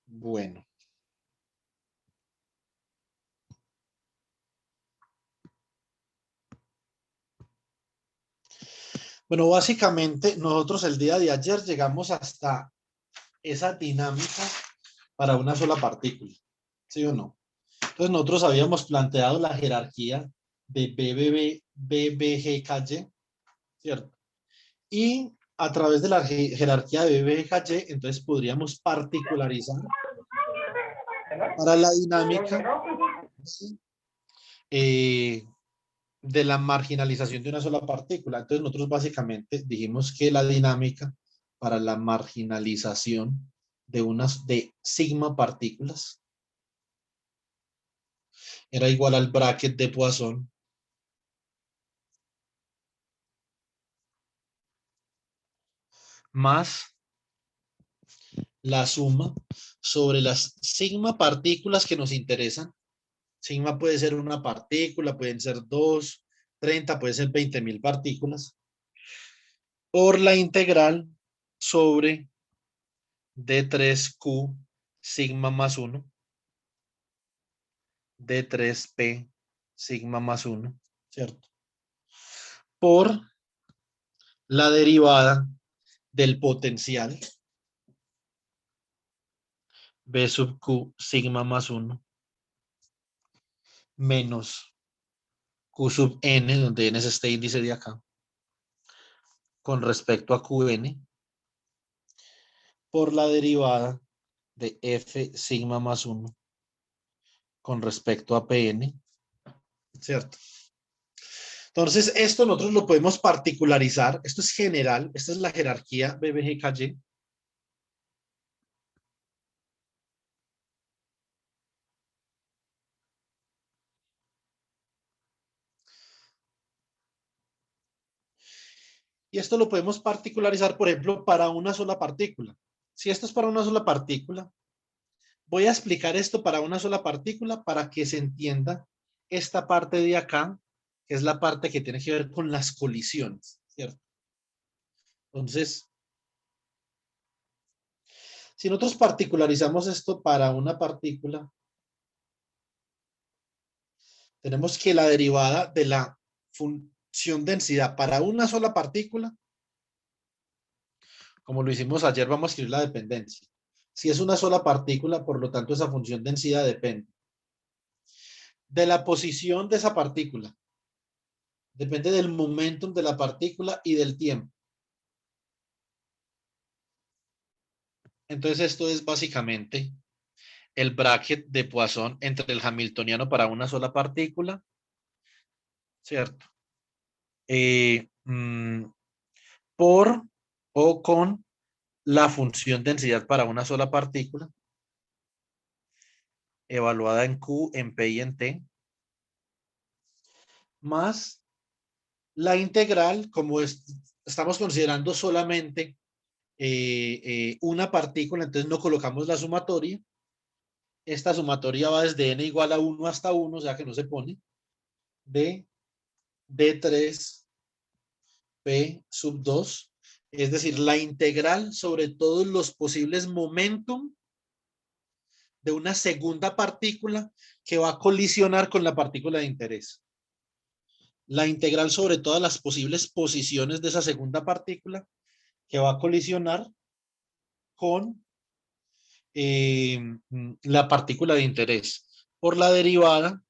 Bueno. Bueno, básicamente nosotros el día de ayer llegamos hasta esa dinámica para una sola partícula, ¿sí o no? Entonces nosotros habíamos planteado la jerarquía de BBB, BBGKY, ¿cierto? Y a través de la jerarquía de BBGKY, entonces podríamos particularizar para la dinámica eh, de la marginalización de una sola partícula. Entonces nosotros básicamente dijimos que la dinámica para la marginalización de sigma partículas era igual al bracket de Poisson más la suma sobre las sigma partículas que nos interesan. Sigma puede ser una partícula, pueden ser 2, 30, puede ser 20.000 partículas, por la integral sobre D3Q sigma más 1, D3P sigma más 1, ¿cierto? Por la derivada del potencial B sub Q sigma más 1 menos Q sub N, donde N es este índice de acá, con respecto a Qn, por la derivada de F sigma más 1 con respecto a Pn, ¿cierto? Entonces, esto nosotros lo podemos particularizar. Esto es general. Esta es la jerarquía BBGKY. Y esto lo podemos particularizar, por ejemplo, para una sola partícula. Si esto es para una sola partícula, voy a explicar esto para una sola partícula para que se entienda esta parte de acá, que es la parte que tiene que ver con las colisiones, ¿cierto? Entonces, si nosotros particularizamos esto para una partícula, tenemos que la derivada de la función densidad para una sola partícula, como lo hicimos ayer, vamos a escribir la dependencia. Si es una sola partícula, por lo tanto, esa función densidad depende de la posición de esa partícula. Depende del momentum de la partícula y del tiempo. Entonces, esto es básicamente el bracket de Poisson entre el hamiltoniano para una sola partícula, ¿cierto? Eh, mm, por o con la función densidad para una sola partícula, evaluada en Q, en P y en T, más la integral, como estamos considerando solamente una partícula, entonces no colocamos la sumatoria. Esta sumatoria va desde n igual a 1 hasta 1, o sea que no se pone, de D3 P sub 2, es decir, la integral sobre todos los posibles momentum de una segunda partícula que va a colisionar con la partícula de interés. La integral sobre todas las posibles posiciones de esa segunda partícula que va a colisionar con la partícula de interés por la derivada,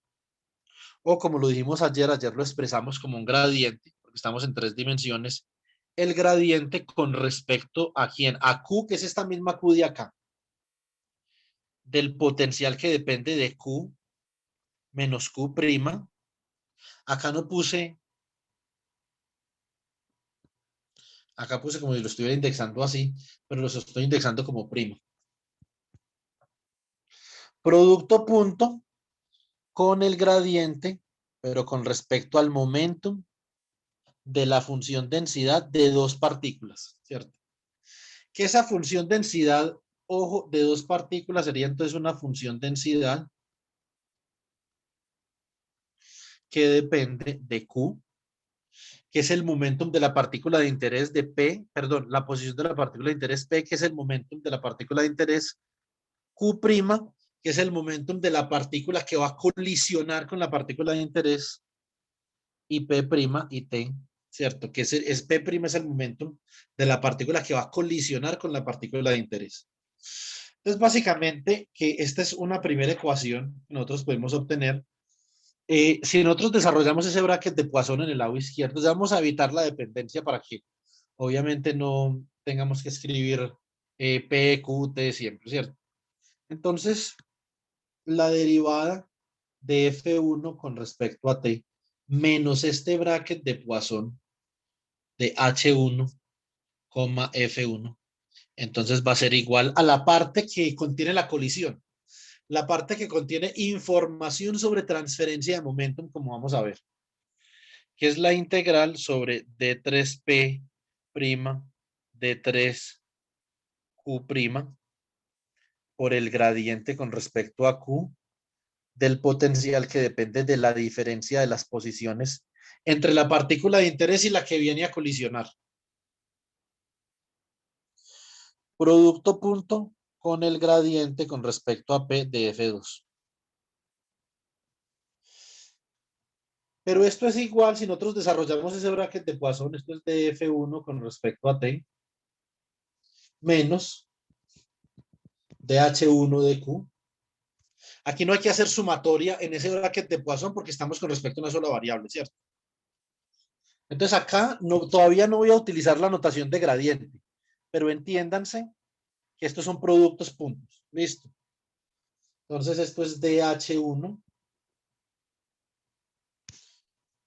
o como lo dijimos ayer lo expresamos como un gradiente, porque estamos en 3 dimensiones, el gradiente con respecto a quién, a Q, que es esta misma Q de acá, del potencial que depende de Q menos Q'. Acá no puse, acá puse como si lo estuviera indexando así, pero los estoy indexando como prima. Producto punto con el gradiente, pero con respecto al momentum de la función densidad de dos partículas, ¿cierto? Que esa función densidad, ojo, de dos partículas sería entonces una función densidad que depende de Q, que es el momentum de la partícula de interés de P, perdón, la posición de la partícula de interés P, que es el momentum de la partícula de interés Q', que es el momentum de la partícula que va a colisionar con la partícula de interés, y P' y T, ¿cierto? Que P' es el momentum de la partícula que va a colisionar con la partícula de interés. Entonces, básicamente, que esta es una primera ecuación que nosotros podemos obtener. Si nosotros desarrollamos ese bracket de Poisson en el lado izquierdo, ya vamos a evitar la dependencia para que obviamente no tengamos que escribir P, Q, T siempre, ¿cierto? Entonces, la derivada de F1 con respecto a T menos este bracket de Poisson de H1, F1. Entonces va a ser igual a la parte que contiene la colisión, la parte que contiene información sobre transferencia de momentum, como vamos a ver, que es la integral sobre D3P', D3Q' por el gradiente con respecto a Q del potencial que depende de la diferencia de las posiciones entre la partícula de interés y la que viene a colisionar. Producto punto con el gradiente con respecto a P de F2. Pero esto es igual si nosotros desarrollamos ese bracket de Poisson, esto es de F1 con respecto a T, menos de H1 de Q. Aquí no hay que hacer sumatoria en ese bracket de Poisson porque estamos con respecto a una sola variable, ¿cierto? Entonces acá no, todavía no voy a utilizar la notación de gradiente, pero entiéndanse que estos son productos puntos. Listo. Entonces esto es DH1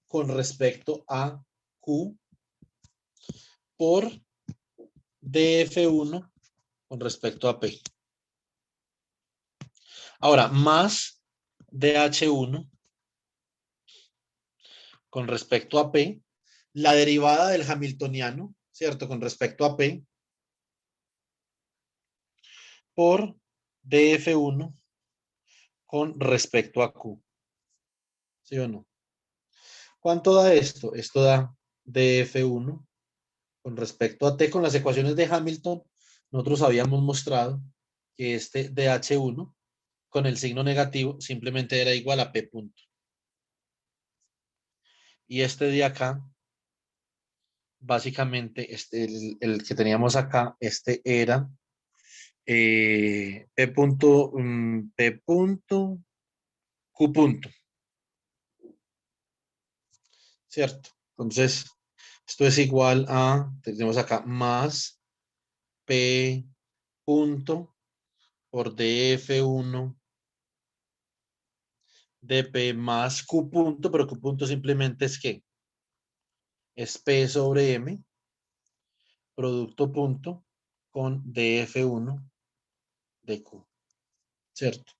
con respecto a Q por DF1 con respecto a P. Ahora, más DH1 con respecto a P, la derivada del hamiltoniano, ¿cierto? Con respecto a P, por DF1 con respecto a Q. ¿Sí o no? ¿Cuánto da esto? Esto da DF1 con respecto a T con las ecuaciones de Hamilton. Nosotros habíamos mostrado que este DH1 con el signo negativo simplemente era igual a P punto. Y este de acá, básicamente, el que teníamos acá, este era P punto, P punto, Q punto, ¿cierto? Entonces, esto es igual a, tenemos acá, más P punto por DF1 dp más Q punto, pero Q punto simplemente es que es P sobre M, producto punto con DF1 de Q, ¿cierto?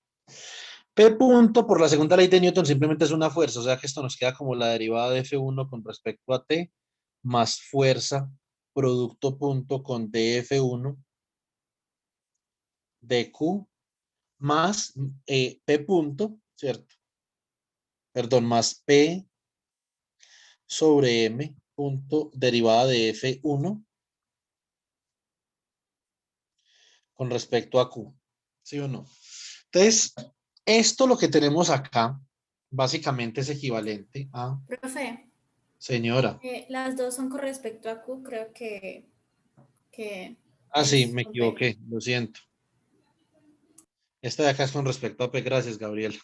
P punto por la segunda ley de Newton simplemente es una fuerza, o sea que esto nos queda como la derivada de F1 con respecto a T más fuerza producto punto con DF1 de Q más P punto, ¿cierto? Perdón, más P sobre M punto derivada de F1 con respecto a Q, ¿sí o no? Entonces, esto lo que tenemos acá básicamente es equivalente a, Profe, señora, las dos son con respecto a Q, creo que sí, es me con P. equivoqué, lo siento. Esta de acá es con respecto a P, gracias, Gabriel.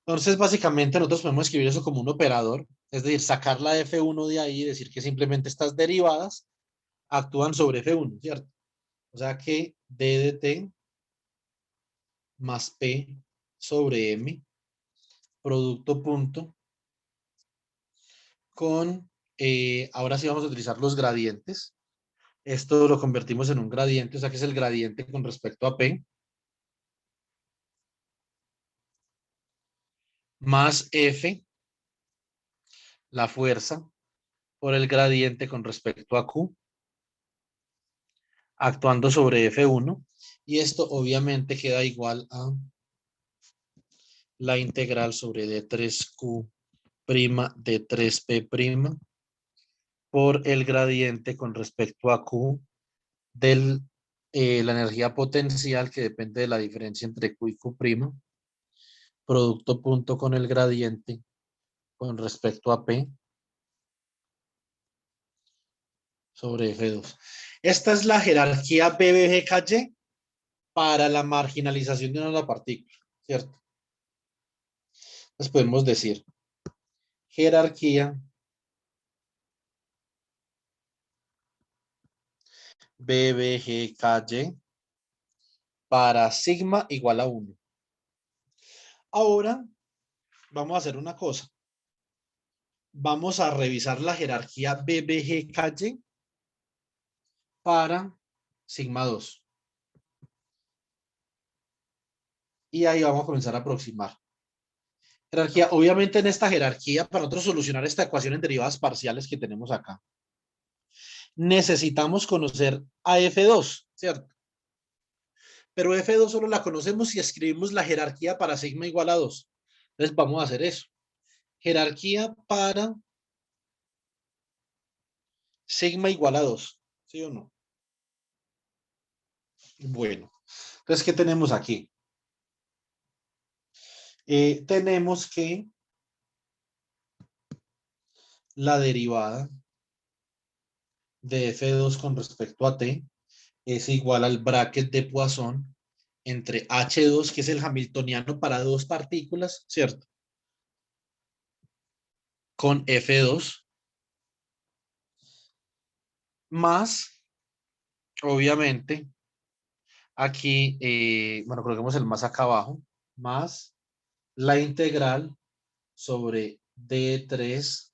Entonces, básicamente, nosotros podemos escribir eso como un operador, es decir, sacar la F1 de ahí y decir que simplemente estas derivadas actúan sobre F1, ¿cierto? O sea que D de T más P sobre M, producto punto, con, ahora sí vamos a utilizar los gradientes. Esto lo convertimos en un gradiente, o sea que es el gradiente con respecto a P, más F, la fuerza, por el gradiente con respecto a Q, actuando sobre F1. Y esto obviamente queda igual a la integral sobre D3Q' D3P' por el gradiente con respecto a Q de la energía potencial que depende de la diferencia entre Q y Q', producto punto con el gradiente con respecto a P sobre F2. Esta es la jerarquía BBGKY para la marginalización de una partícula, ¿cierto? Entonces podemos decir jerarquía BBGKY para sigma igual a 1. Ahora vamos a hacer una cosa. Vamos a revisar la jerarquía BBGKY para sigma 2. Y ahí vamos a comenzar a aproximar. Jerarquía, obviamente en esta jerarquía, para nosotros solucionar esta ecuación en derivadas parciales que tenemos acá, necesitamos conocer a F2, ¿cierto? Pero F2 solo la conocemos si escribimos la jerarquía para sigma igual a 2. Entonces vamos a hacer eso. Jerarquía para sigma igual a 2. ¿Sí o no? Bueno. Entonces, ¿qué tenemos aquí? Tenemos que la derivada de F2 con respecto a T es igual al bracket de Poisson entre H2, que es el hamiltoniano para dos partículas, ¿cierto? Con F2, más, obviamente, aquí, bueno, coloquemos el más acá abajo, más la integral sobre D3,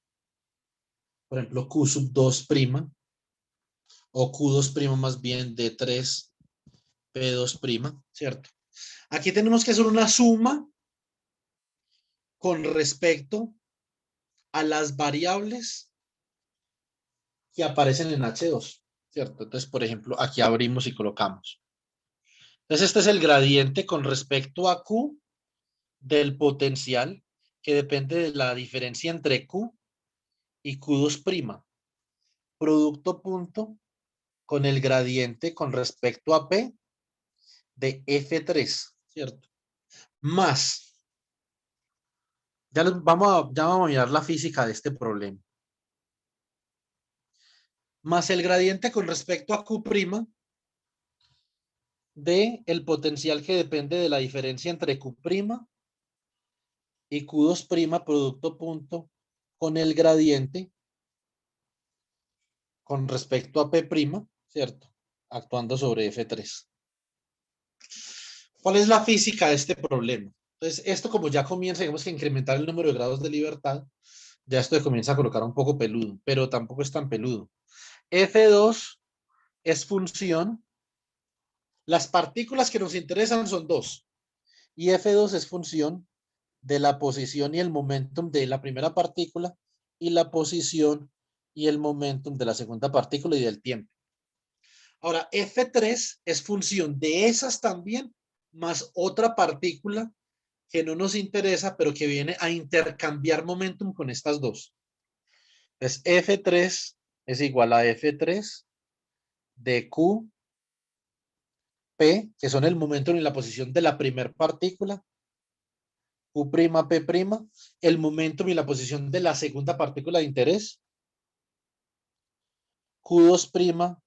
por ejemplo, Q sub 2 prima, o Q2 prima más bien D3, P2 prima, ¿cierto? Aquí tenemos que hacer una suma con respecto a las variables que aparecen en H2, ¿cierto? Entonces, por ejemplo, aquí abrimos y colocamos. Entonces, este es el gradiente con respecto a Q del potencial que depende de la diferencia entre Q y Q2', producto punto con el gradiente con respecto a P de F3, ¿cierto? Más, ya vamos a mirar la física de este problema. Más el gradiente con respecto a Q' de el potencial que depende de la diferencia entre Q' y Q2', producto punto con el gradiente con respecto a P', ¿cierto? Actuando sobre F3. ¿Cuál es la física de este problema? Entonces, esto como ya comienza, digamos que incrementar el número de grados de libertad, ya esto comienza a colocar un poco peludo, pero tampoco es tan peludo. F2 es función, las partículas que nos interesan son dos, y F2 es función de la posición y el momentum de la primera partícula y la posición y el momentum de la segunda partícula y del tiempo. Ahora, F3 es función de esas también, más otra partícula que no nos interesa, pero que viene a intercambiar momentum con estas dos. Entonces, F3 es igual a F3 de Q, P, que son el momentum y la posición de la primera partícula, Q', P', el momentum y la posición de la segunda partícula de interés, Q2'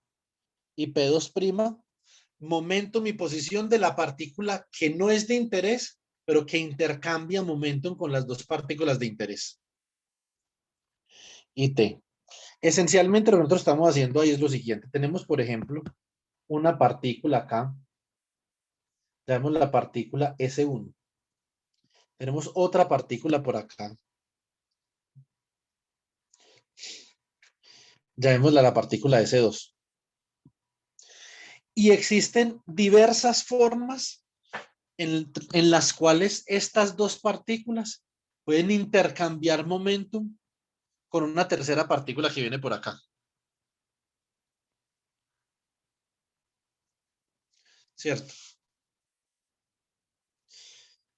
y P2', momentum y posición de la partícula que no es de interés, pero que intercambia momentum con las dos partículas de interés. Y T. Esencialmente lo que nosotros estamos haciendo ahí es lo siguiente. Tenemos, por ejemplo, una partícula acá. Llamamos la partícula S1. Tenemos otra partícula por acá. Llamémosla la partícula S2. Y existen diversas formas en las cuales estas dos partículas pueden intercambiar momentum con una tercera partícula que viene por acá. ¿Cierto?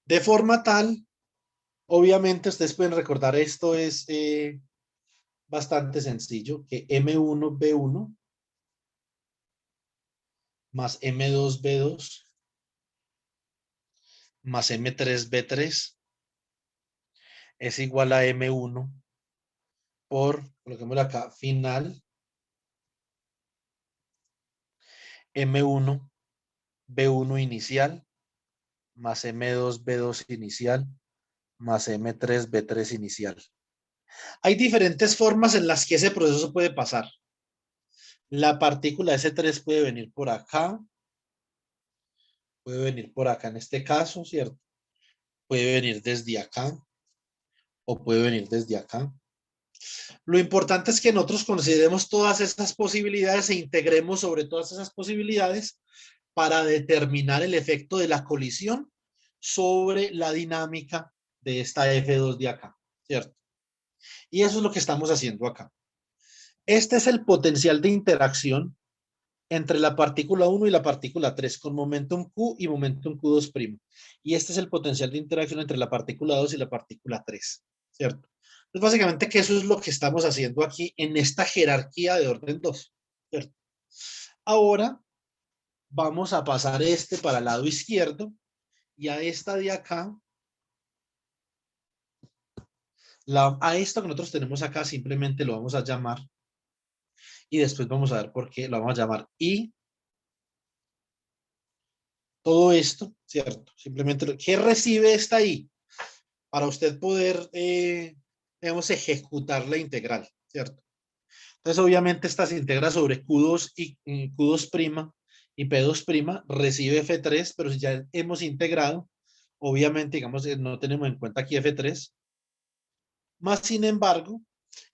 De forma tal, obviamente ustedes pueden recordar esto es bastante sencillo que M1B1 más M2B2 más M3B3 es igual a M1 por, coloquémoslo acá, final M1 B1 inicial más M2 B2 inicial más M3 B3 inicial. Hay diferentes formas en las que ese proceso puede pasar. La partícula S3 puede venir por acá, puede venir por acá en este caso, ¿cierto? Puede venir desde acá o puede venir desde acá. Lo importante es que nosotros consideremos todas esas posibilidades e integremos sobre todas esas posibilidades para determinar el efecto de la colisión sobre la dinámica de esta F2 de acá, ¿cierto? Y eso es lo que estamos haciendo acá. Este es el potencial de interacción entre la partícula 1 y la partícula 3 con momentum Q y momentum Q2'. Y este es el potencial de interacción entre la partícula 2 y la partícula 3, ¿cierto? Entonces, básicamente que eso es lo que estamos haciendo aquí en esta jerarquía de orden 2, ¿cierto? Ahora vamos a pasar este para el lado izquierdo y a esta de acá, a esto que nosotros tenemos acá simplemente lo vamos a llamar y después vamos a ver por qué lo vamos a llamar I. Todo esto, ¿cierto? Simplemente, ¿qué recibe esta I? Para usted poder, digamos, ejecutar la integral, ¿cierto? Entonces, obviamente, esta se integra sobre Q2 y Q2' y P2' recibe F3, pero si ya hemos integrado, obviamente, digamos, no tenemos en cuenta aquí F3. Más sin embargo,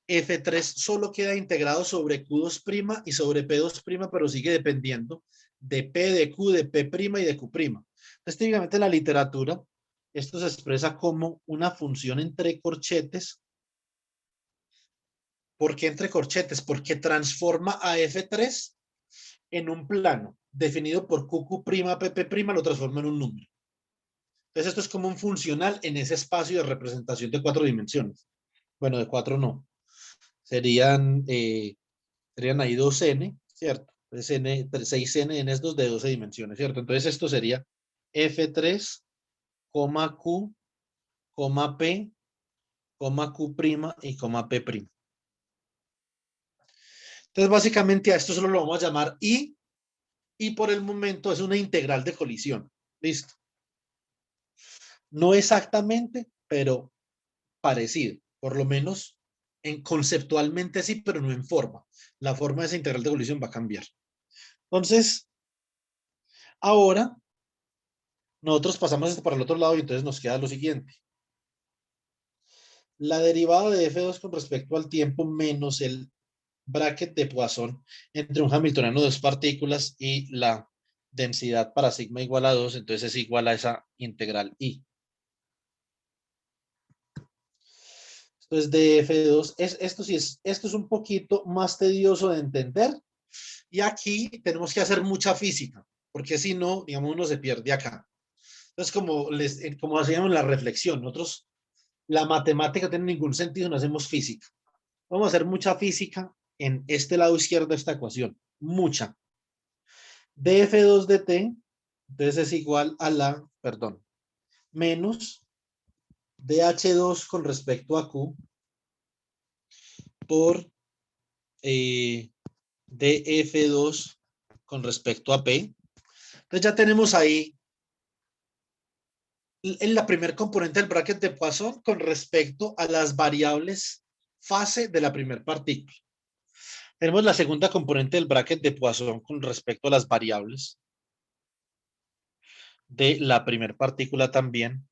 F3 solo queda integrado sobre Q2' y sobre P2', pero sigue dependiendo de P, de Q, de P' y de Q'. Entonces, típicamente en la literatura, esto se expresa como una función entre corchetes. ¿Por qué entre corchetes? Porque transforma a F3 en un plano definido por QQ', PP', lo transforma en un número. Entonces, esto es como un funcional en ese espacio de representación de 4 dimensiones. Bueno, de 4 no. Serían ahí 2n, ¿cierto? Entonces, 6n en estos de 12 dimensiones, ¿cierto? Entonces, esto sería F3, Q, P, Q' y P'. Entonces, básicamente a esto solo lo vamos a llamar I, y por el momento es una integral de colisión. ¿Listo? No exactamente, pero parecido. Por lo menos conceptualmente sí, pero no en forma. La forma de esa integral de colisión va a cambiar. Entonces, ahora nosotros pasamos esto para el otro lado y entonces nos queda lo siguiente. La derivada de F2 con respecto al tiempo menos el bracket de Poisson entre un hamiltoniano de dos partículas y la densidad para sigma igual a 2, entonces es igual a esa integral I. Entonces de F2, esto es un poquito más tedioso de entender y aquí tenemos que hacer mucha física, porque si no, digamos, uno se pierde acá. Entonces, como hacíamos la reflexión, nosotros la matemática no tiene ningún sentido, no hacemos física. Vamos a hacer mucha física en este lado izquierdo de esta ecuación, mucha. df2 dt, entonces es igual a menos dh2 con respecto a q por df2 con respecto a p. Entonces ya tenemos ahí en la primer componente del bracket de Poisson con respecto a las variables fase de la primera partícula. Tenemos la segunda componente del bracket de Poisson con respecto a las variables de la primera partícula también.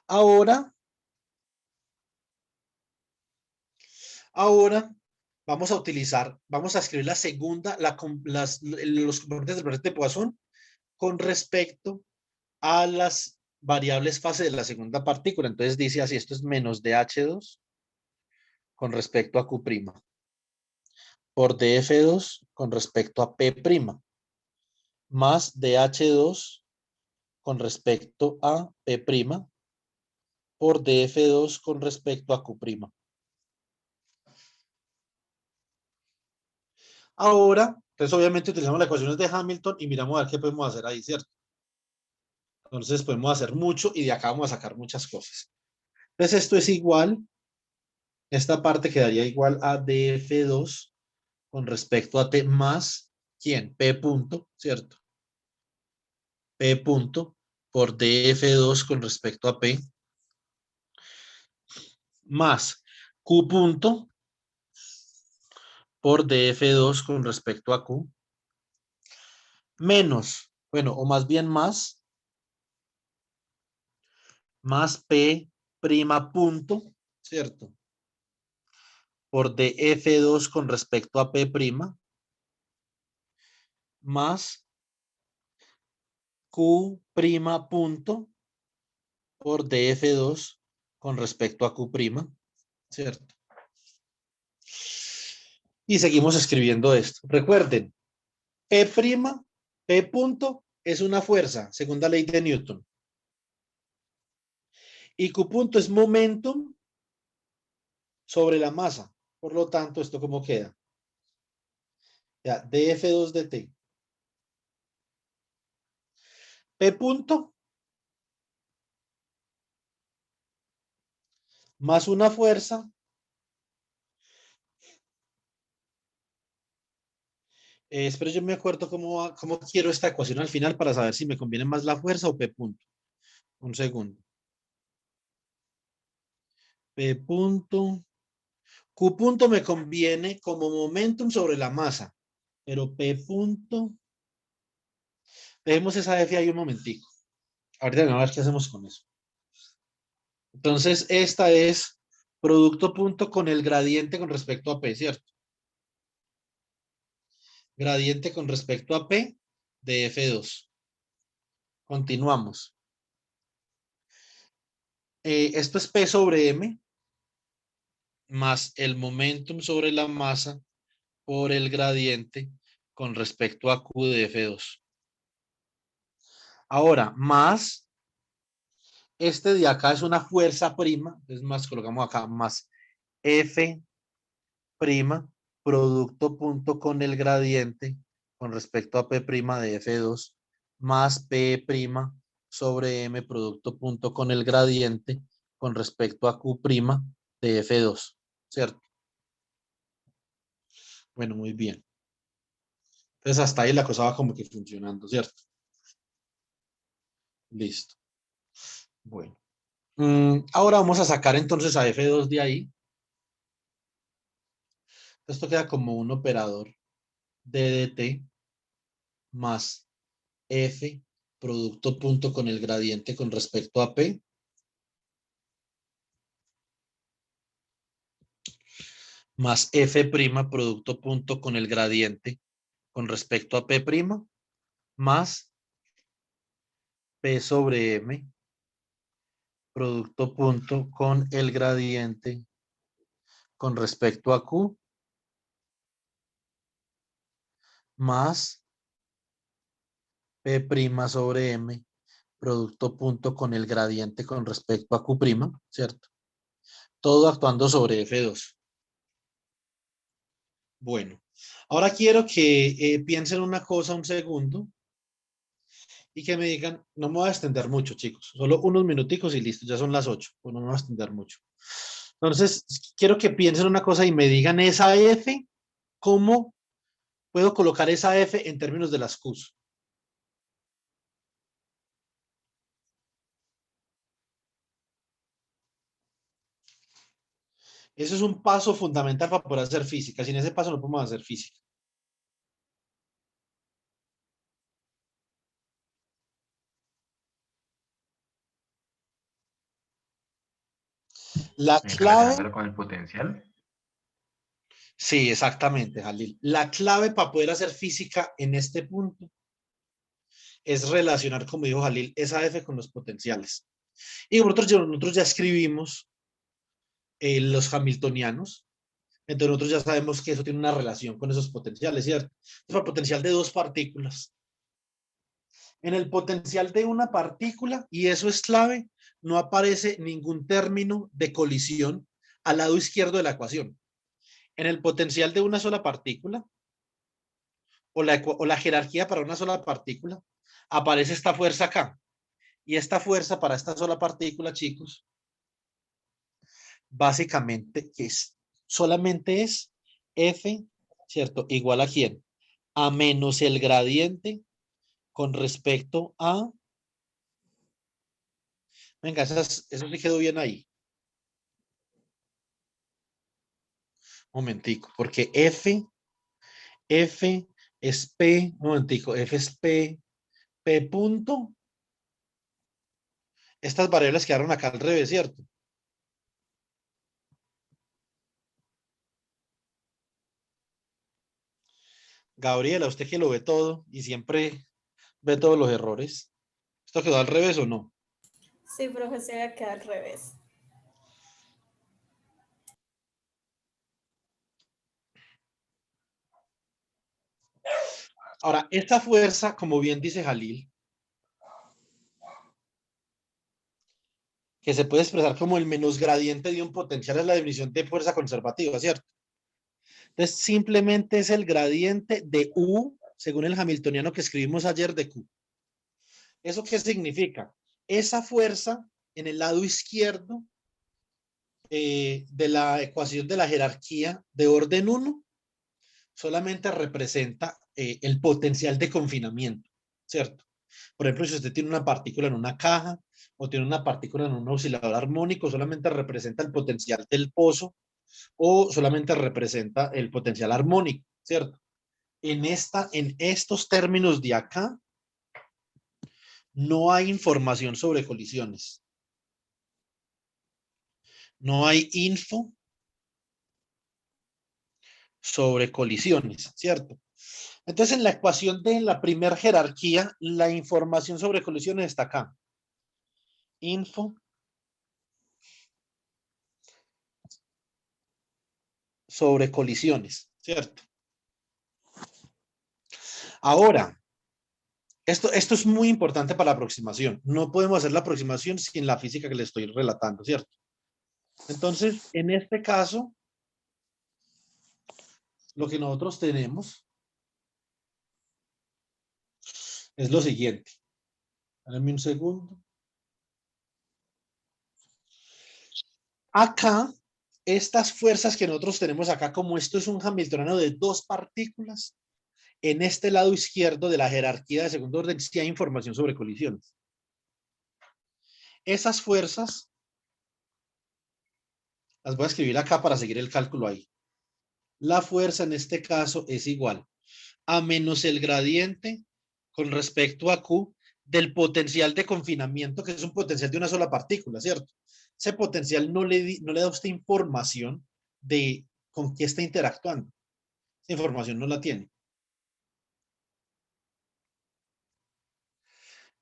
Ahora vamos a escribir la segunda, los componentes del bracket de Poisson con respecto a las variables fase de la segunda partícula. Entonces dice así, esto es menos dH2 con respecto a Q' por dF2 con respecto a P', más dH2 con respecto a P', por df2 con respecto a Q'. Ahora, entonces obviamente utilizamos las ecuaciones de Hamilton y miramos a ver qué podemos hacer ahí, ¿cierto? Entonces podemos hacer mucho y de acá vamos a sacar muchas cosas. Entonces esto es igual, esta parte quedaría igual a df2 con respecto a t más, ¿quién? P punto, ¿cierto? P punto por df2 con respecto a P más Q punto por df2 con respecto a Q menos, bueno, o más bien más P prima punto, ¿cierto? Por df2 con respecto a P prima más Q prima punto por df2 con respecto a Q prima, ¿cierto? Y seguimos escribiendo esto. Recuerden, P prima, P punto es una fuerza, segunda ley de Newton. Y Q punto es momentum sobre la masa. Por lo tanto, ¿esto cómo queda? Ya, df2 de t. P punto más una fuerza espero yo me acuerdo cómo quiero esta ecuación al final para saber si me conviene más la fuerza o P punto. Un segundo. P punto. Q punto me conviene como momentum sobre la masa. Pero P punto. Dejemos esa F ahí un momentico. Ahorita vamos a ver qué hacemos con eso. Entonces, esta es producto punto con el gradiente con respecto a P, ¿cierto? Gradiente con respecto a P de F2. Continuamos. Esto es P sobre M más el momentum sobre la masa por el gradiente con respecto a Q de F2. Ahora, más, este de acá es una fuerza prima, es más, colocamos acá más F prima, producto punto con el gradiente con respecto a P prima de F2, más P prima sobre M, producto punto con el gradiente con respecto a Q prima de F2, ¿cierto? Bueno, muy bien. Entonces hasta ahí la cosa va como que funcionando, ¿cierto? Listo. Bueno. Ahora vamos a sacar entonces a F2 de ahí. Esto queda como un operador DDT más F producto punto con el gradiente con respecto a P más F prima producto punto con el gradiente con respecto a P prima más P sobre M producto punto con el gradiente con respecto a Q más P prima sobre M producto punto con el gradiente con respecto a Q prima, ¿cierto? Todo actuando sobre F2. Bueno, ahora quiero que piensen una cosa un segundo y que me digan, no me voy a extender mucho, chicos, solo unos minuticos y listo, ya son las 8, pues no me voy a extender mucho. Entonces, quiero que piensen una cosa y me digan esa F, ¿cómo puedo colocar esa F en términos de las Qs? Eso es un paso fundamental para poder hacer física. Sin ese paso no podemos hacer física. La clave, Relacionándolo con el potencial. sí, exactamente, Jalil. La clave para poder hacer física en este punto es relacionar, como dijo Jalil, esa F con los potenciales. Y nosotros ya escribimos los hamiltonianos, entonces nosotros ya sabemos que eso tiene una relación con esos potenciales, ¿cierto? Es el potencial de dos partículas. En el potencial de una partícula, y eso es clave, no aparece ningún término de colisión al lado izquierdo de la ecuación. En el potencial de una sola partícula, o la jerarquía para una sola partícula, aparece esta fuerza acá. Y esta fuerza para esta sola partícula, chicos, básicamente solamente es F, ¿cierto? Igual a quién? A menos el gradiente con respecto a... Venga, eso sí quedó bien ahí. Momentico, porque F es P, momentico, F es P punto. Estas variables quedaron acá al revés, ¿cierto? Gabriela, usted que lo ve todo y siempre ve todos los errores. ¿Esto quedó al revés o no? Sí, profesora, queda al revés. Ahora, esta fuerza, como bien dice Jalil, que se puede expresar como el menos gradiente de un potencial, es la definición de fuerza conservativa, ¿cierto? Entonces, simplemente es el gradiente de U, según el hamiltoniano que escribimos ayer, de Q. ¿Eso qué significa? Esa fuerza en el lado izquierdo de la ecuación de la jerarquía de orden 1 solamente representa el potencial de confinamiento, ¿cierto? Por ejemplo, si usted tiene una partícula en una caja o tiene una partícula en un oscilador armónico, solamente representa el potencial del pozo o solamente representa el potencial armónico, ¿cierto? En estos términos de acá, no hay información sobre colisiones. No hay info sobre colisiones, ¿cierto? Entonces, en la ecuación de la primera jerarquía, la información sobre colisiones está acá. Info sobre colisiones, ¿cierto? Ahora, esto es muy importante para la aproximación. No podemos hacer la aproximación sin la física que le estoy relatando, ¿cierto? Entonces, en este caso, lo que nosotros tenemos es lo siguiente. Dame un segundo. Acá, estas fuerzas que nosotros tenemos acá, como esto es un hamiltoniano de dos partículas, en este lado izquierdo de la jerarquía de segundo orden sí hay información sobre colisiones. Esas fuerzas las voy a escribir acá para seguir el cálculo ahí. La fuerza en este caso es igual a menos el gradiente con respecto a Q del potencial de confinamiento, que es un potencial de una sola partícula, ¿cierto? Ese potencial no le da a usted información de con qué está interactuando. Esa información no la tiene.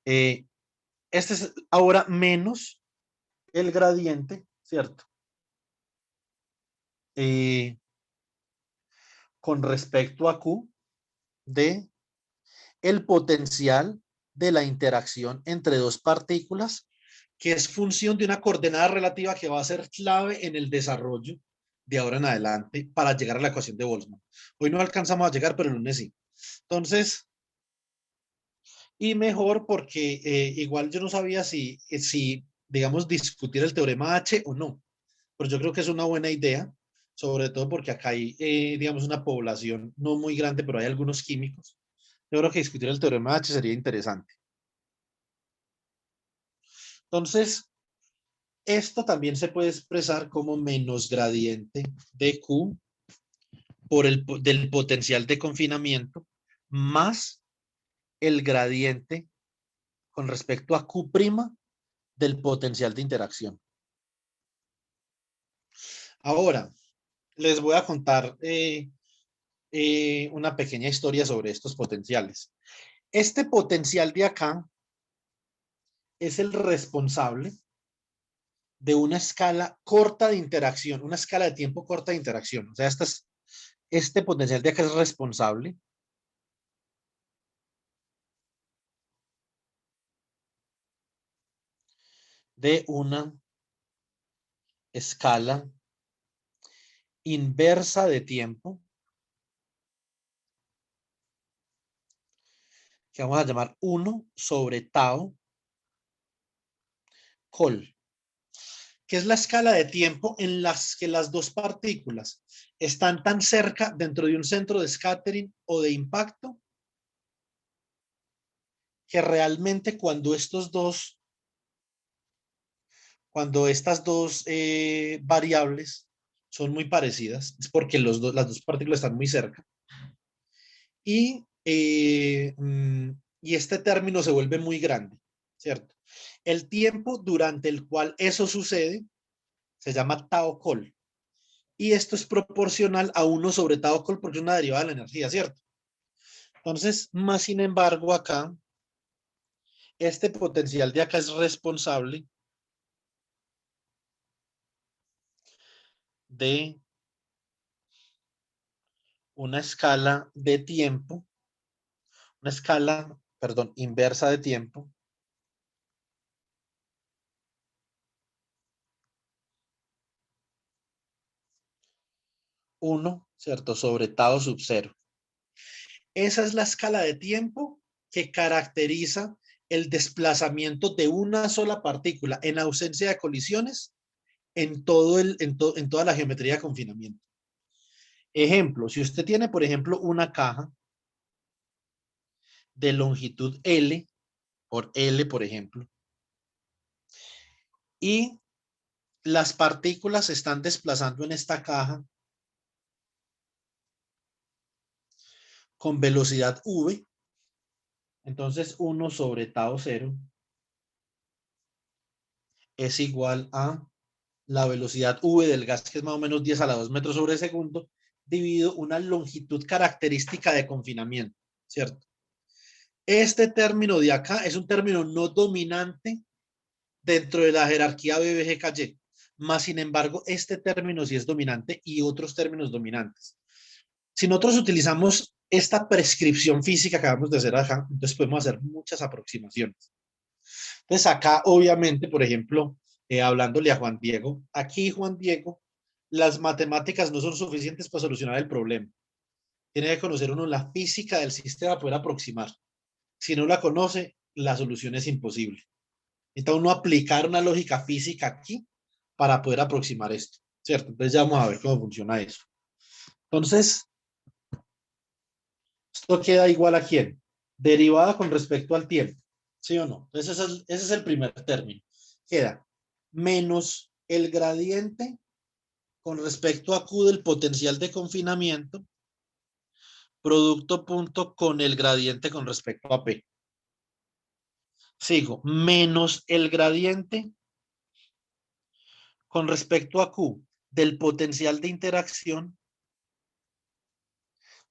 Este es ahora menos el gradiente, ¿cierto? Con respecto a Q de el potencial de la interacción entre dos partículas, que es función de una coordenada relativa que va a ser clave en el desarrollo de ahora en adelante para llegar a la ecuación de Boltzmann. Hoy no alcanzamos a llegar, pero el lunes sí. Entonces, y mejor porque igual yo no sabía si, digamos, discutir el teorema H o no, pero yo creo que es una buena idea, sobre todo porque acá hay, digamos, una población no muy grande, pero hay algunos químicos. Yo creo que discutir el teorema H sería interesante. Entonces, esto también se puede expresar como menos gradiente de Q del potencial de confinamiento más el gradiente con respecto a Q' del potencial de interacción. Ahora, les voy a contar una pequeña historia sobre estos potenciales. Este potencial de acá es el responsable de una escala corta de interacción, una escala de tiempo corta de interacción. O sea, este potencial de acá es responsable de una escala inversa de tiempo que vamos a llamar 1 sobre tau col, que es la escala de tiempo en las que las dos partículas están tan cerca dentro de un centro de scattering o de impacto que realmente cuando estas dos variables son muy parecidas, es porque las dos partículas están muy cerca. Y, y este término se vuelve muy grande, ¿cierto? El tiempo durante el cual eso sucede se llama tau col. Y esto es proporcional a 1 sobre tau col porque es una derivada de la energía, ¿cierto? Entonces, más sin embargo, acá, este potencial de acá es responsable de una escala de tiempo, una escala, perdón, inversa de tiempo, 1, ¿cierto? Sobre tau sub 0. Esa es la escala de tiempo que caracteriza el desplazamiento de una sola partícula en ausencia de colisiones en toda la geometría de confinamiento. Ejemplo, si usted tiene, por ejemplo, una caja de longitud L, por ejemplo, y las partículas se están desplazando en esta caja con velocidad v, entonces 1 sobre tau 0 es igual a la velocidad v del gas, que es más o menos 10 a la 2 metros sobre segundo, dividido una longitud característica de confinamiento, ¿cierto? Este término de acá es un término no dominante dentro de la jerarquía BBGKY, más sin embargo, este término sí es dominante y otros términos dominantes. Si nosotros utilizamos esta prescripción física que acabamos de hacer acá, entonces podemos hacer muchas aproximaciones. Entonces acá, obviamente, por ejemplo, hablándole a Juan Diego, aquí Juan Diego, las matemáticas no son suficientes para solucionar el problema. Tiene que conocer uno la física del sistema para poder aproximar. Si no la conoce, la solución es imposible. Entonces uno aplicar una lógica física aquí para poder aproximar esto, ¿cierto? Entonces ya vamos a ver cómo funciona eso. Entonces, esto queda igual a ¿quién? Derivada con respecto al tiempo, ¿sí o no? Entonces ese es el primer término. Queda menos el gradiente con respecto a Q del potencial de confinamiento, producto punto con el gradiente con respecto a P. Sigo, menos el gradiente con respecto a Q del potencial de interacción,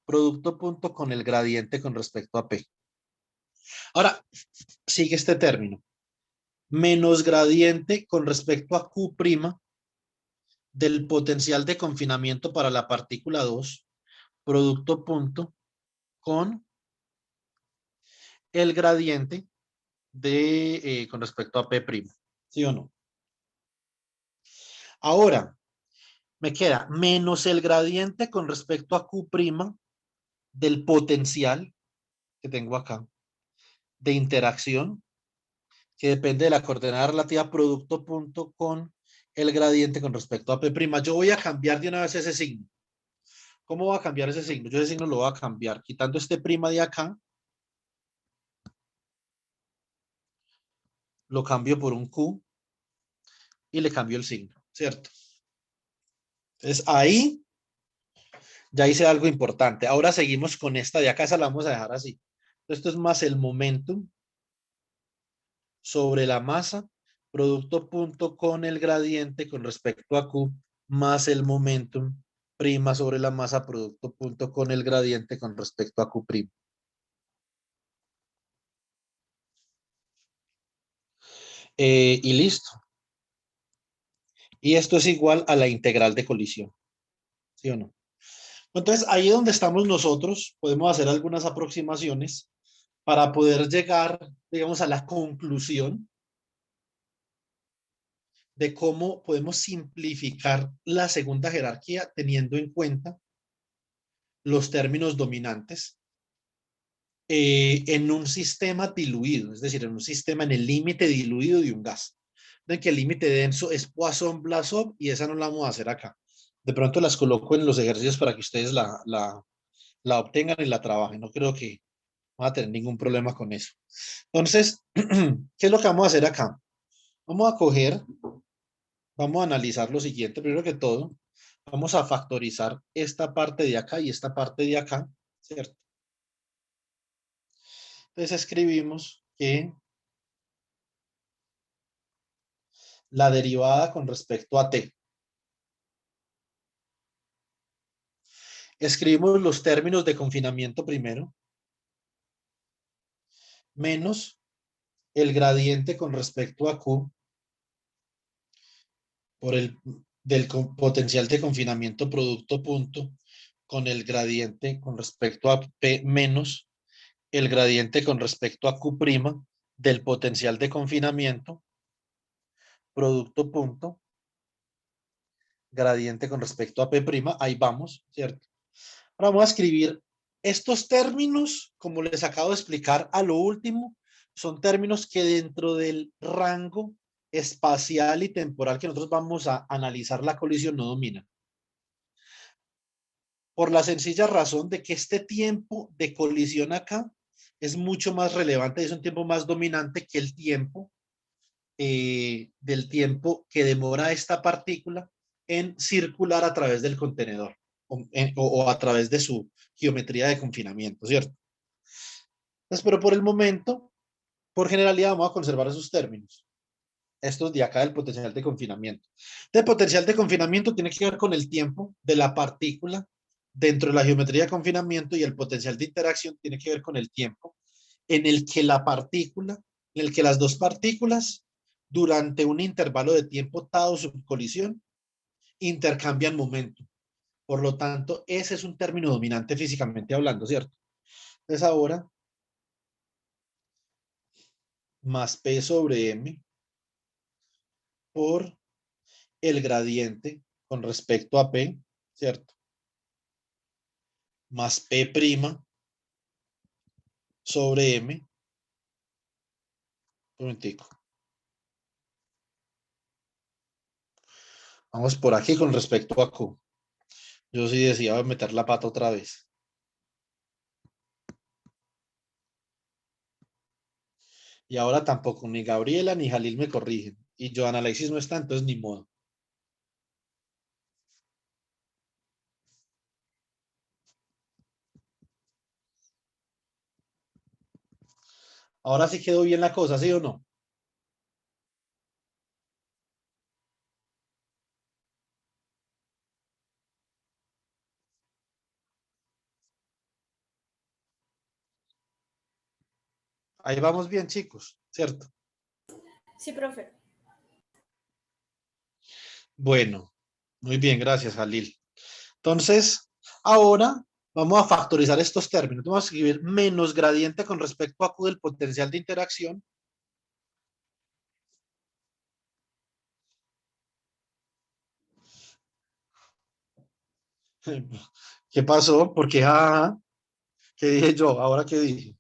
producto punto con el gradiente con respecto a P. Ahora, sigue este término. Menos gradiente con respecto a Q' del potencial de confinamiento para la partícula 2, producto punto con el gradiente con respecto a P'. ¿Sí o no? Ahora, me queda menos el gradiente con respecto a Q' del potencial que tengo acá de interacción, que depende de la coordenada relativa producto punto con el gradiente con respecto a P'. Yo voy a cambiar de una vez ese signo. ¿Cómo va a cambiar ese signo? Yo ese signo lo voy a cambiar quitando este prima de acá. Lo cambio por un Q y le cambio el signo, ¿cierto? Entonces ahí ya hice algo importante. Ahora seguimos con esta de acá, esa la vamos a dejar así. Esto es más el momentum sobre la masa, producto punto con el gradiente con respecto a Q, más el momentum prima sobre la masa, producto punto con el gradiente con respecto a Q prima. Y listo. Y esto es igual a la integral de colisión. ¿Sí o no? Entonces, ahí donde estamos nosotros, podemos hacer algunas aproximaciones para poder llegar, digamos, a la conclusión de cómo podemos simplificar la segunda jerarquía teniendo en cuenta los términos dominantes en un sistema diluido, es decir, en un sistema en el límite diluido de un gas. En que el límite denso es Poisson-Blasov y esa no la vamos a hacer acá. De pronto las coloco en los ejercicios para que ustedes la obtengan y la trabajen. No creo que van a tener ningún problema con eso. Entonces, ¿qué es lo que vamos a hacer acá? Vamos a coger, vamos a analizar lo siguiente. Primero que todo, vamos a factorizar esta parte de acá y esta parte de acá, ¿cierto? Entonces escribimos que la derivada con respecto a t. Escribimos los términos de confinamiento primero, menos el gradiente con respecto a Q por el del potencial de confinamiento producto punto con el gradiente con respecto a P menos el gradiente con respecto a Q' del potencial de confinamiento producto punto gradiente con respecto a P', ahí vamos, ¿cierto? Ahora vamos a escribir estos términos, como les acabo de explicar a lo último, son términos que dentro del rango espacial y temporal que nosotros vamos a analizar la colisión no dominan. Por la sencilla razón de que este tiempo de colisión acá es mucho más relevante, es un tiempo más dominante que el tiempo del tiempo que demora esta partícula en circular a través del contenedor o a través de su geometría de confinamiento, ¿cierto? Entonces, pero por el momento, por generalidad, vamos a conservar esos términos. Estos de acá del potencial de confinamiento. El potencial de confinamiento tiene que ver con el tiempo de la partícula dentro de la geometría de confinamiento y el potencial de interacción tiene que ver con el tiempo en el que la partícula, en el que las dos partículas durante un intervalo de tiempo dado su colisión intercambian momento. Por lo tanto, ese es un término dominante físicamente hablando, ¿cierto? Entonces ahora, más P sobre M por el gradiente con respecto a P, ¿cierto? Más P' sobre M. Un momentico. Vamos por aquí con respecto a Q. Yo sí decía meter la pata otra vez. Y ahora tampoco ni Gabriela ni Jalil me corrigen. Y Joana Alexis no está, entonces ni modo. Ahora sí quedó bien la cosa, ¿sí o no? Ahí vamos bien, chicos, ¿cierto? Sí, profe. Bueno, muy bien, gracias, Jalil. Entonces, ahora vamos a factorizar estos términos. Vamos a escribir menos gradiente con respecto a Q del potencial de interacción. ¿Qué pasó? Porque, ¿qué dije yo? ¿Ahora qué dije?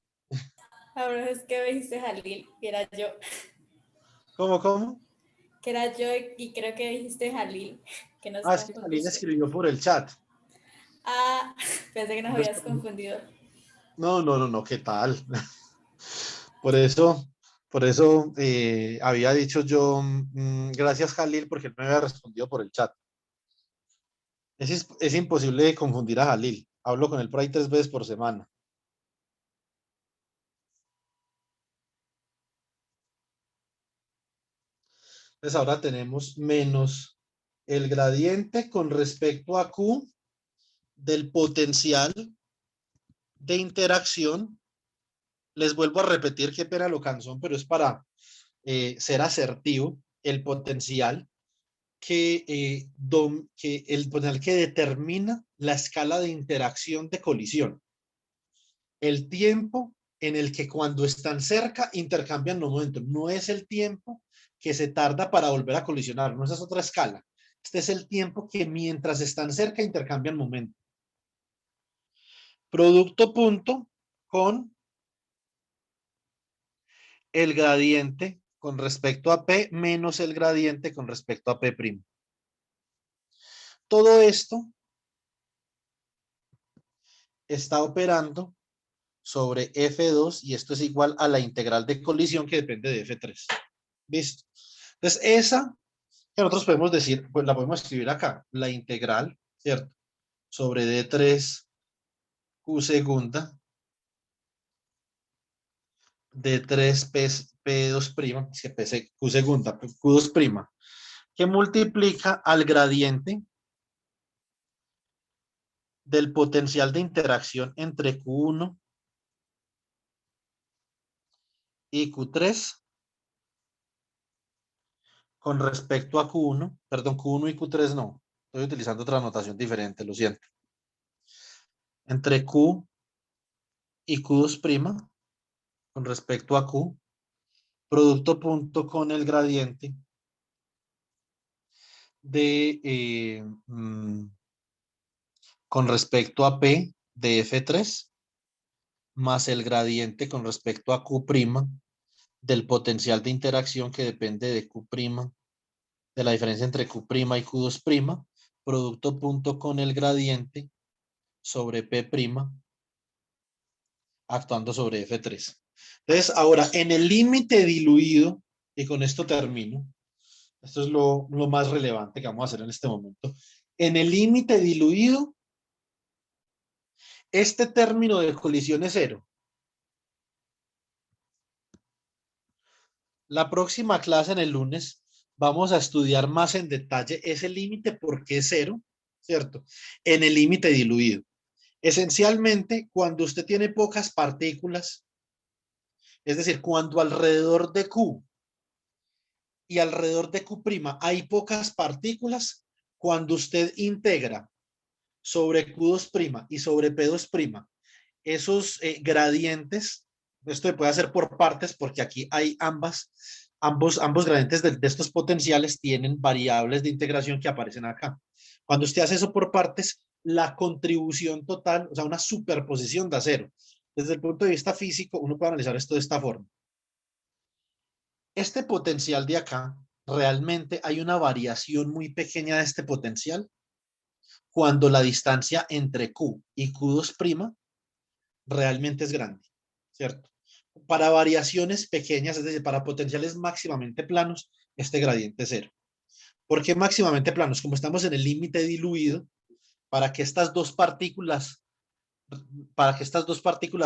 Ahora es que me dijiste Jalil, que era yo. ¿Cómo? Que era yo y creo que dijiste Jalil, que nos Es que Jalil confundiste. escribió por el chat. Ah, pensé que nos Entonces, habías confundido. no, ¿qué tal? Por eso, había dicho yo, gracias Jalil, porque él me había respondido por el chat. Es imposible confundir a Jalil. Hablo con él por ahí 3 veces por semana. Entonces ahora tenemos menos el gradiente con respecto a Q del potencial de interacción. Les vuelvo a repetir, qué pena lo cansón, pero es para ser asertivo. El potencial el potencial que determina la escala de interacción de colisión. El tiempo en el que cuando están cerca intercambian momentum. No es el tiempo que se tarda para volver a colisionar, no, esa es otra escala. Este es el tiempo que mientras están cerca intercambian momentum. Producto punto con el gradiente con respecto a P menos el gradiente con respecto a P'. Todo esto está operando sobre F2 y esto es igual a la integral de colisión que depende de F3. ¿Listo? Entonces, esa que nosotros podemos decir, pues la podemos escribir acá, la integral, ¿cierto? Sobre D3 Q segunda D3 P2', es que Q segunda, Q2', que multiplica al gradiente del potencial de interacción entre Q1 y Q3 con respecto a Q1, perdón, Q1 y Q3 no, estoy utilizando otra notación diferente, lo siento. Entre Q y Q2' con respecto a Q, producto punto con el gradiente de con respecto a P de F3 más el gradiente con respecto a Q' del potencial de interacción que depende de Q', de la diferencia entre Q' y Q2', producto punto con el gradiente sobre P' actuando sobre F3. Entonces, ahora, en el límite diluido, y con esto termino, esto es lo más relevante que vamos a hacer en este momento. En el límite diluido, este término de colisión es cero. La próxima clase en el lunes vamos a estudiar más en detalle ese límite porque es cero, ¿cierto? En el límite diluido. Esencialmente, cuando usted tiene pocas partículas, es decir, cuando alrededor de Q y alrededor de Q' hay pocas partículas, cuando usted integra sobre Q2' y sobre P2', esos gradientes, esto se puede hacer por partes porque aquí hay ambos gradientes de estos potenciales tienen variables de integración que aparecen acá. Cuando usted hace eso por partes, la contribución total, o sea, una superposición da cero. Desde el punto de vista físico, uno puede analizar esto de esta forma. Este potencial de acá, realmente hay una variación muy pequeña de este potencial cuando la distancia entre Q y Q2' realmente es grande, ¿cierto? Para variaciones pequeñas, es decir, para potenciales máximamente planos, este gradiente es cero. ¿Por qué máximamente planos? Como estamos en el límite diluido, para que estas dos partículas,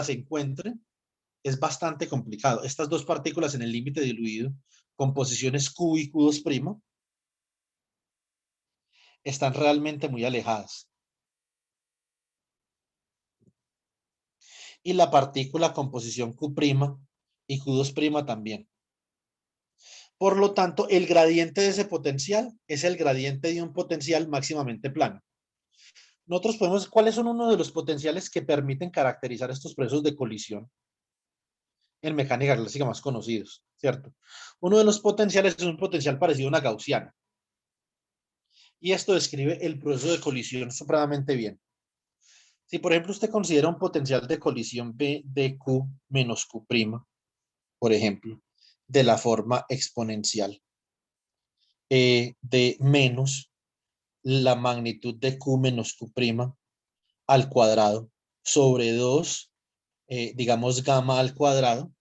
se encuentren, es bastante complicado. Estas dos partículas en el límite diluido, con posiciones Q y Q2', están realmente muy alejadas. Y la partícula con posición Q' y Q2' también. Por lo tanto, el gradiente de ese potencial es el gradiente de un potencial máximamente plano. Nosotros podemos, ¿cuáles son uno de los potenciales que permiten caracterizar estos procesos de colisión en mecánica clásica más conocidos, ¿cierto? Uno de los potenciales es un potencial parecido a una gaussiana. Y esto describe el proceso de colisión supremamente bien. Si, por ejemplo, usted considera un potencial de colisión B de Q menos Q', por ejemplo, de la forma exponencial de menos la magnitud de Q menos Q' al cuadrado sobre 2, digamos, gamma al cuadrado,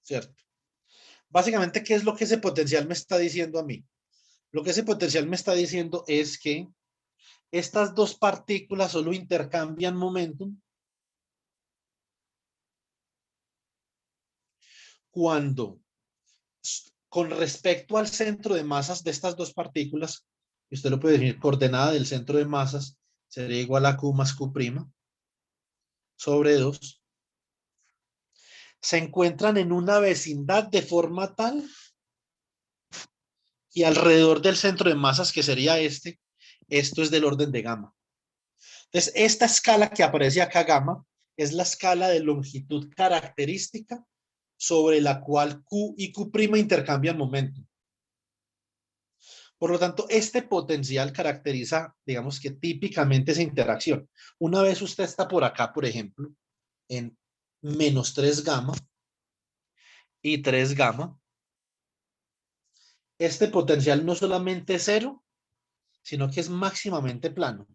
¿cierto? Básicamente, ¿qué es lo que ese potencial me está diciendo a mí? Lo que ese potencial me está diciendo es que estas dos partículas solo intercambian momentum cuando, con respecto al centro de masas de estas dos partículas, y usted lo puede definir, coordenada del centro de masas sería igual a Q más Q' sobre 2, se encuentran en una vecindad de forma tal y alrededor del centro de masas, que sería esto es del orden de gamma. Entonces, esta escala que aparece acá, gamma, es la escala de longitud característica sobre la cual Q y Q' intercambian momento. Por lo tanto, este potencial caracteriza, digamos que típicamente esa interacción. Una vez usted está por acá, por ejemplo, en menos 3 gamma y 3 gamma, este potencial no solamente es cero, sino que es máximamente plano.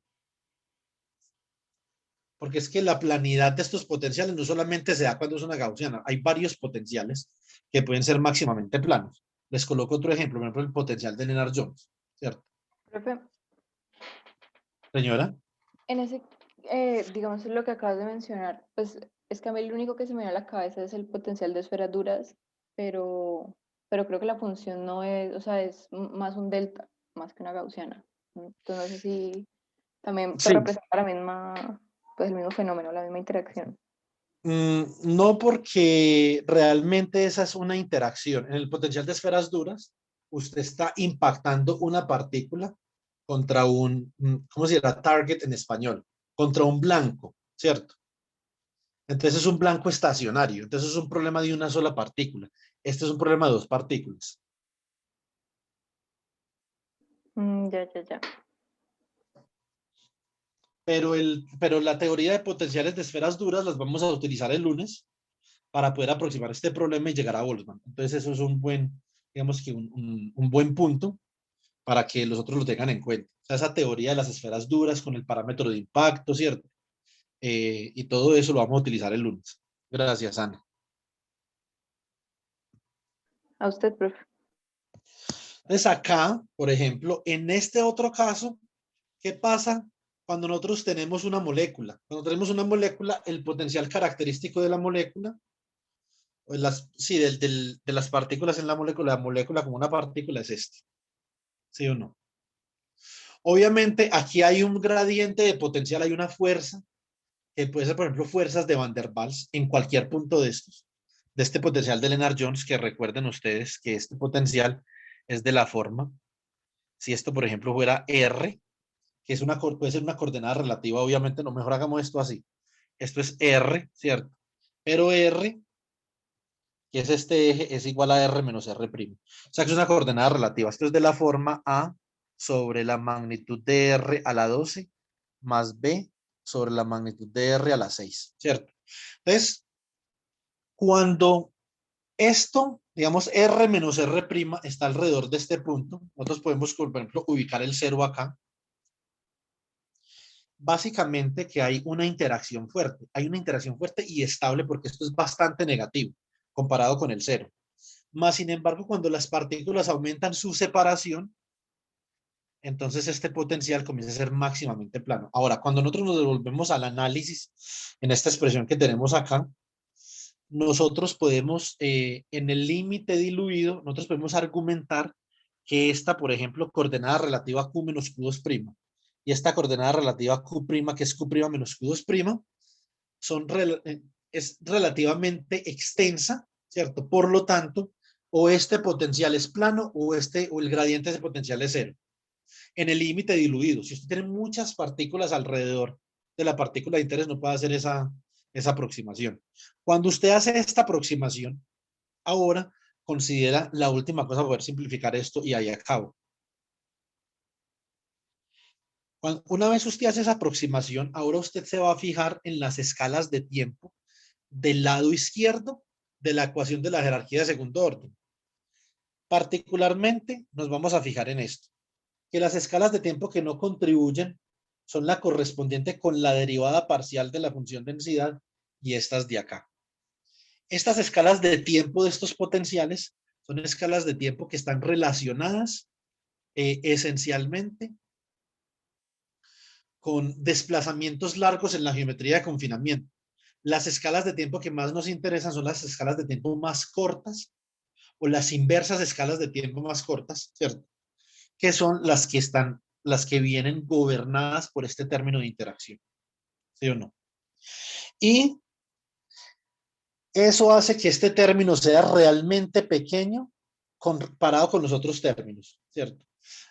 Porque es que la planidad de estos potenciales no solamente se da cuando es una gaussiana, hay varios potenciales que pueden ser máximamente planos. Les coloco otro ejemplo, por ejemplo, el potencial de Lennard-Jones, ¿cierto? Profe, Señora. en ese, digamos, lo que acabas de mencionar, pues es que a mí lo único que se me viene a la cabeza es el potencial de esferas duras, pero, pero creo que la función no es, o sea, es más un delta, más que una gaussiana. Entonces no sé si también pues, Sí. representa la misma, pues el mismo fenómeno, la misma interacción. No, porque realmente esa es una interacción. En el potencial de esferas duras, usted está impactando una partícula contra ¿cómo se llama? Target en español, contra un blanco, ¿cierto? Entonces es un blanco estacionario. Entonces es un problema de una sola partícula. Este es un problema de dos partículas. Ya, ya, ya. Pero la teoría de potenciales de esferas duras las vamos a utilizar el lunes para poder aproximar este problema y llegar a Boltzmann. Entonces eso es un buen, digamos que un buen punto para que los otros lo tengan en cuenta. O sea, esa teoría de las esferas duras con el parámetro de impacto, ¿cierto? Y todo eso lo vamos a utilizar el lunes. Gracias, Ana. A usted, profe. Entonces acá, por ejemplo, en este otro caso, ¿qué pasa cuando nosotros tenemos una molécula? Cuando tenemos una molécula, el potencial característico de la molécula, sí, de las partículas en la molécula como una partícula es este, ¿sí o no? Obviamente, aquí hay un gradiente de potencial, hay una fuerza, que puede ser, por ejemplo, fuerzas de Van der Waals en cualquier punto de estos, de este potencial de Lennard-Jones, que recuerden ustedes que este potencial es de la forma, si esto, por ejemplo, fuera R, que es puede ser una coordenada relativa, obviamente, no, mejor hagamos esto así. Esto es R, ¿cierto? Pero R, que es este eje, es igual a R menos R'. O sea que es una coordenada relativa. Esto es de la forma A sobre la magnitud de R a la 12 más B sobre la magnitud de R a la 6, ¿cierto? Entonces, cuando esto, digamos, R menos R' está alrededor de este punto, nosotros podemos, por ejemplo, ubicar el cero acá. Básicamente que hay una interacción fuerte. Hay una interacción fuerte y estable porque esto es bastante negativo comparado con el cero. Más sin embargo, cuando las partículas aumentan su separación, entonces este potencial comienza a ser máximamente plano. Ahora, cuando nosotros nos devolvemos al análisis, en esta expresión que tenemos acá, nosotros podemos, en el límite diluido, nosotros podemos argumentar que esta, por ejemplo, coordenada relativa a Q menos Q2' y esta coordenada relativa a Q', que es Q' menos Q2', son, es relativamente extensa, ¿cierto? Por lo tanto, o este potencial es plano o el gradiente de ese potencial es cero. En el límite diluido, si usted tiene muchas partículas alrededor de la partícula de interés, no puede hacer esa aproximación. Cuando usted hace esta aproximación, ahora considera la última cosa, poder simplificar esto y ahí acabo. Una vez usted hace esa aproximación, ahora usted se va a fijar en las escalas de tiempo del lado izquierdo de la ecuación de la jerarquía de segundo orden. Particularmente nos vamos a fijar en esto, que las escalas de tiempo que no contribuyen son la correspondiente con la derivada parcial de la función densidad y estas de acá. Estas escalas de tiempo de estos potenciales son escalas de tiempo que están relacionadas esencialmente con desplazamientos largos en la geometría de confinamiento. Las escalas de tiempo que más nos interesan son las escalas de tiempo más cortas o las inversas escalas de tiempo más cortas, ¿cierto? Que son las que vienen gobernadas por este término de interacción, ¿sí o no? Y eso hace que este término sea realmente pequeño comparado con los otros términos, ¿cierto?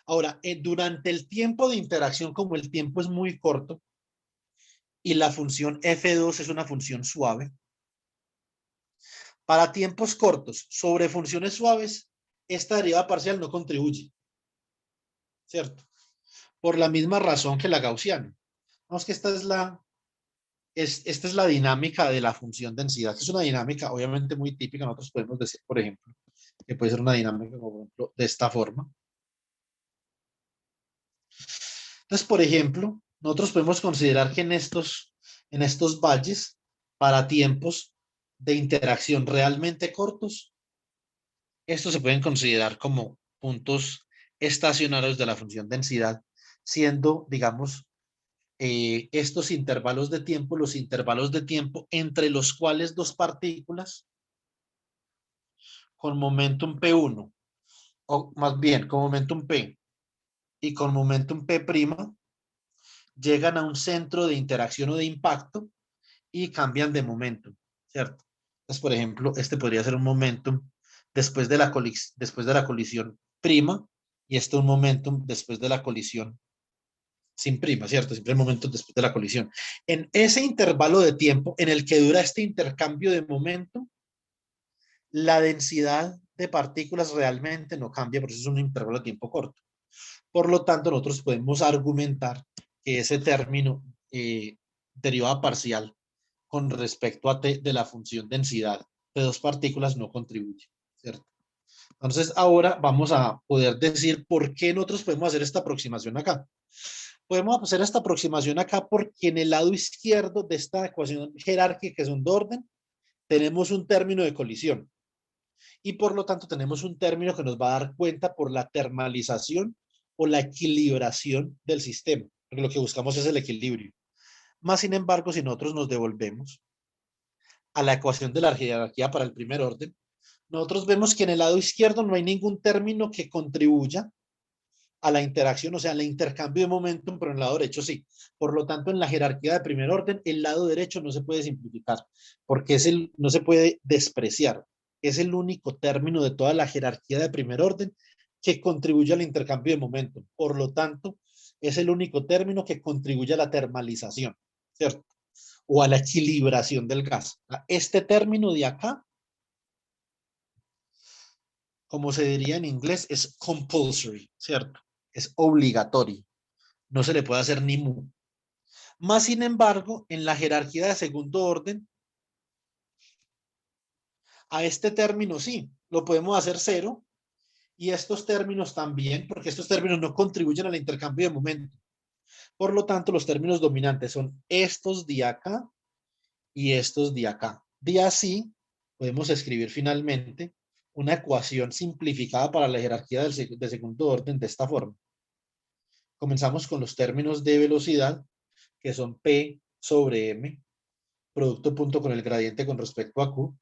Ahora, durante el tiempo de interacción, como el tiempo es muy corto, y la función F2 es una función suave. Para tiempos cortos sobre funciones suaves, esta derivada parcial no contribuye, ¿cierto? Por la misma razón que la gaussiana. Vamos que esta es la dinámica de la función densidad. Es una dinámica obviamente muy típica. Nosotros podemos decir, por ejemplo, que puede ser una dinámica, como por ejemplo, de esta forma. Entonces, por ejemplo, nosotros podemos considerar que en estos valles, para tiempos de interacción realmente cortos, estos se pueden considerar como puntos estacionarios de la función densidad, siendo, digamos, estos intervalos de tiempo, los intervalos de tiempo entre los cuales dos partículas con momentum P1, o más bien con momentum P y con momentum P', llegan a un centro de interacción o de impacto y cambian de momentum, ¿cierto? Entonces, por ejemplo, este podría ser un momentum después de la colisión prima y este un momentum después de la colisión sin prima, ¿cierto? Siempre el momento después de la colisión. En ese intervalo de tiempo en el que dura este intercambio de momento, la densidad de partículas realmente no cambia, por eso es un intervalo de tiempo corto. Por lo tanto, nosotros podemos argumentar que ese término derivada parcial con respecto a t de la función densidad de dos partículas no contribuye, ¿cierto? Entonces, ahora vamos a poder decir por qué nosotros podemos hacer esta aproximación acá. Podemos hacer esta aproximación acá porque en el lado izquierdo de esta ecuación jerárquica, que es un orden, tenemos un término de colisión. Y por lo tanto tenemos un término que nos va a dar cuenta por la termalización o la equilibración del sistema. Porque lo que buscamos es el equilibrio. Más sin embargo, si nosotros nos devolvemos a la ecuación de la jerarquía para el primer orden, nosotros vemos que en el lado izquierdo no hay ningún término que contribuya a la interacción, o sea, al intercambio de momentum, pero en el lado derecho sí. Por lo tanto, en la jerarquía de primer orden, el lado derecho no se puede simplificar, porque no se puede despreciar. Es el único término de toda la jerarquía de primer orden que contribuye al intercambio de momentum. Por lo tanto, es el único término que contribuye a la termalización, ¿cierto? O a la equilibración del gas. Este término de acá, como se diría en inglés, es compulsory, ¿cierto? Es obligatorio. No se le puede hacer ni mu. Más sin embargo, en la jerarquía de segundo orden, a este término sí, lo podemos hacer cero, y estos términos también, porque estos términos no contribuyen al intercambio de momento. Por lo tanto, los términos dominantes son estos de acá y estos de acá. De así, podemos escribir finalmente una ecuación simplificada para la jerarquía de segundo orden de esta forma. Comenzamos con los términos de velocidad, que son P sobre M, producto punto con el gradiente con respecto a Q.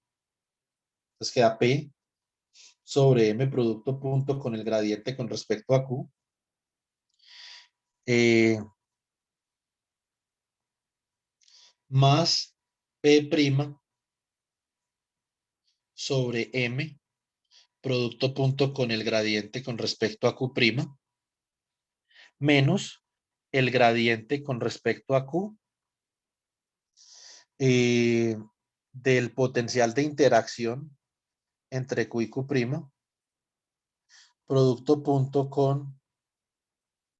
Entonces queda P sobre M producto punto con el gradiente con respecto a Q. Más P' sobre M producto punto con el gradiente con respecto a Q', menos el gradiente con respecto a Q del potencial de interacción entre Q y Q', producto punto con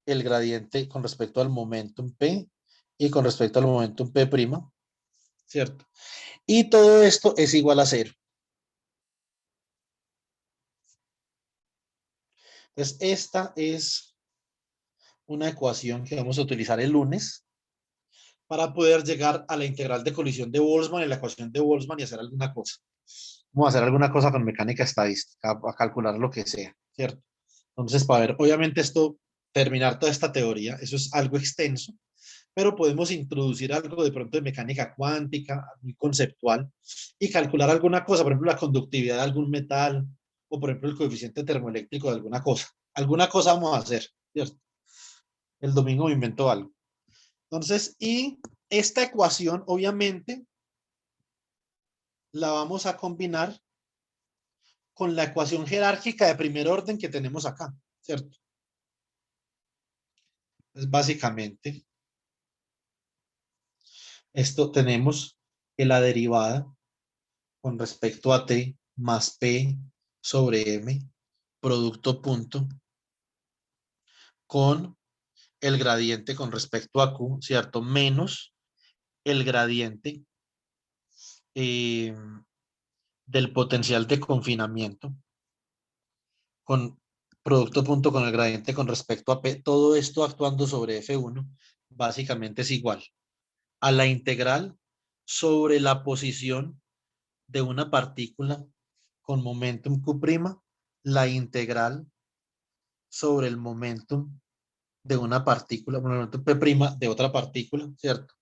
el gradiente con respecto al momentum P y con respecto al momentum P', ¿cierto? Y todo esto es igual a cero. Entonces, esta es una ecuación que vamos a utilizar el lunes para poder llegar a la integral de colisión de Boltzmann y la ecuación de Boltzmann y hacer alguna cosa. Vamos a hacer alguna cosa con mecánica estadística, a calcular lo que sea, ¿cierto? Entonces, para ver, obviamente esto, terminar toda esta teoría, eso es algo extenso, pero podemos introducir algo de pronto de mecánica cuántica, muy conceptual, y calcular alguna cosa, por ejemplo, la conductividad de algún metal, o por ejemplo, el coeficiente termoeléctrico de alguna cosa. Alguna cosa vamos a hacer, ¿cierto? El domingo me inventó algo. Entonces, y esta ecuación, obviamente, la vamos a combinar con la ecuación jerárquica de primer orden que tenemos acá, ¿cierto? Es básicamente Esto tenemos que la derivada con respecto a t más p sobre m, producto punto, con el gradiente con respecto a q, ¿cierto? Menos el gradiente eh, del potencial de confinamiento, con producto punto con el gradiente con respecto a p, todo esto actuando sobre F1, básicamente es igual a la integral sobre la posición de una partícula con momentum Q', la integral sobre el momentum de una partícula, momentum P' de otra partícula, ¿cierto?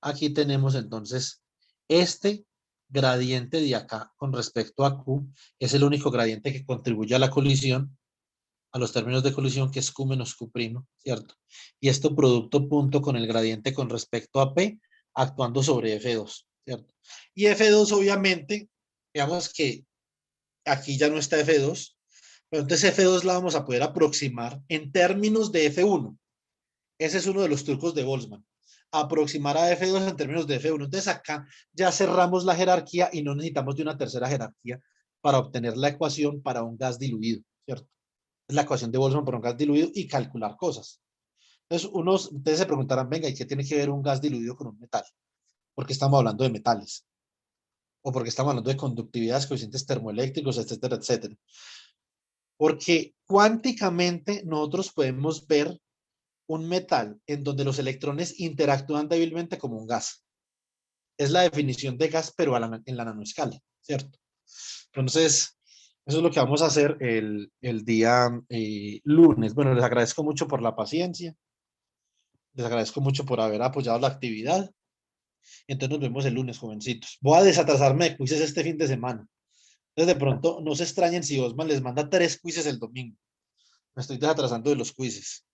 Aquí tenemos entonces este gradiente de acá con respecto a Q, es el único gradiente que contribuye a la colisión, a los términos de colisión, que es Q menos Q', ¿cierto? Y esto producto punto con el gradiente con respecto a P, actuando sobre F2, ¿cierto? Y F2 obviamente, digamos que aquí ya no está F2, pero entonces F2 la vamos a poder aproximar en términos de F1. Ese es uno de los trucos de Boltzmann. Aproximar a F2 en términos de F1. Entonces acá ya cerramos la jerarquía y no necesitamos de una tercera jerarquía para obtener la ecuación para un gas diluido, ¿cierto? Es la ecuación de Boltzmann para un gas diluido y calcular cosas. Entonces, ustedes se preguntarán, venga, ¿y qué tiene que ver un gas diluido con un metal? Porque estamos hablando de metales. O porque estamos hablando de conductividades, coeficientes termoeléctricos, etcétera, etcétera. Porque cuánticamente nosotros podemos ver un metal en donde los electrones interactúan débilmente como un gas. Es la definición de gas, pero en la nanoescala, ¿cierto? Entonces, eso es lo que vamos a hacer el día lunes. Bueno, les agradezco mucho por la paciencia. Les agradezco mucho por haber apoyado la actividad. Entonces nos vemos el lunes, jovencitos. Voy a desatrasarme de quizzes este fin de semana. Entonces, de pronto, no se extrañen si Osman les manda 3 quizzes el domingo. Me estoy desatrasando de los quizzes.